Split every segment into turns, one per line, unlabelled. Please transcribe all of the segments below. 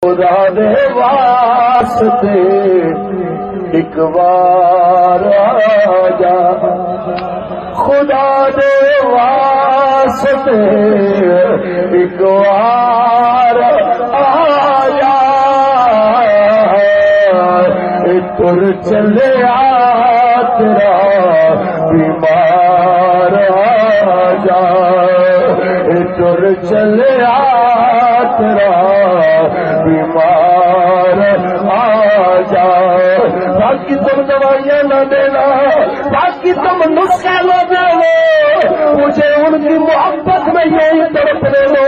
خدا دے واسطے ایک بار آجا، خدا دے واسطے ایک بار آجا، تر چلے تیرا بیمار آجا، تر چلے تیرا بیمار آجا، باقی تم دوائیاں نہ دینا، باقی تم نسخے نہ دینا، مجھے ان کی محبت میں یہی تڑپنے لو۔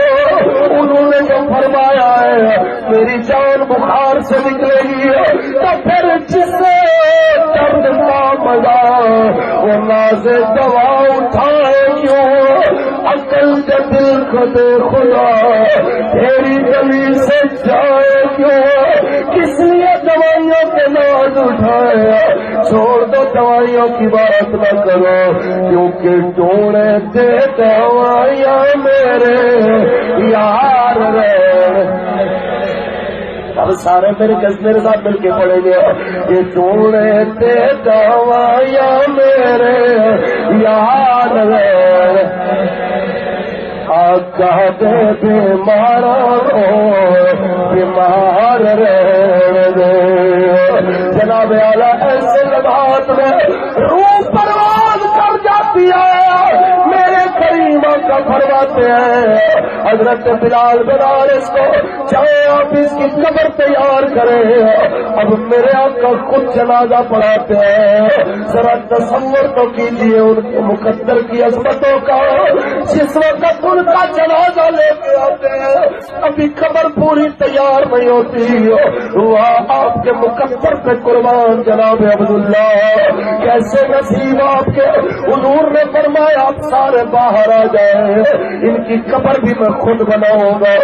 انہوں نے جو فرمایا ہے میری جان بخار سے نکلے گی، تو پھر جس سے درد کا مزہ وہ ناز دوا اٹھائے کیوں، عقل کے دل کو دے خدا تیری گلی سے جائے کیوں، کس لیے دوائیوں کے ناز اٹھایا، چھوڑ دو دوائیوں کی بات نہ کرو، کیونکہ ڈھونڈے دے دوائیاں میرے یار رہے۔ اب سارے میرے ساتھ مل کے پڑھیں گے، یہ ڈھونڈے دے دوائیاں میرے یار رہے، آگاہ دے بیمار بیمار رہنے دے۔ جناب اعلیٰ ایسے لمحات میں روح پرواز کر جاتی ہے، میرے کریم کا فرماتے ہیں حضرت بلال بن حارث کو چاہے آپ اس کی قبر تیار کریں، اب میرے آقا خود جنازہ پڑھاتے ہیں، ذرا تصور تو کیجیے ان کے مقدر کی عظمتوں کا، جس وقت ان کا جنازہ لے کے آتے ہیں ابھی قبر پوری تیار نہیں ہوتی، وہاں آپ کے مقدر پہ قربان جناب عبداللہ کیسے نصیب آپ کے، حضور نے فرمایا آپ سارے باہر آ جائیں، ان کی قبر بھی میں خود بناؤں گا۔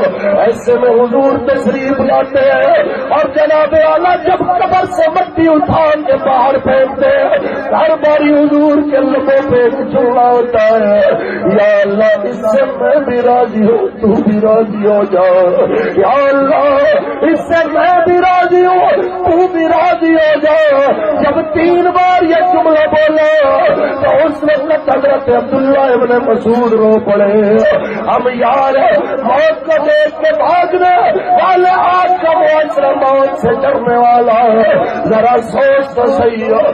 ایسے میں حضور تشریف لاتے ہیں اور جناب اعلیٰ جب قبر سے مٹی اٹھان کے باہر پھینکتے ہیں، ہر باری حضور کے لبوں پہ ایک جملہ ہوتا ہے، یا اللہ اس سے میں بھی راضی ہوں تو بھی راضی ہو جا، یا اللہ اس سے میں بھی راضی ہوں تو بھی راضی ہو جا۔ جب 3 بار یہ جملہ بولا تو اس وقت حضرت عبداللہ ابن مسعود رو پڑے، ہم یار موت کو دیکھ کے بھاگنے والے، آج کا معاشرہ موت سے ڈرنے والا ہے، ذرا سوچ تو صحیح ہو۔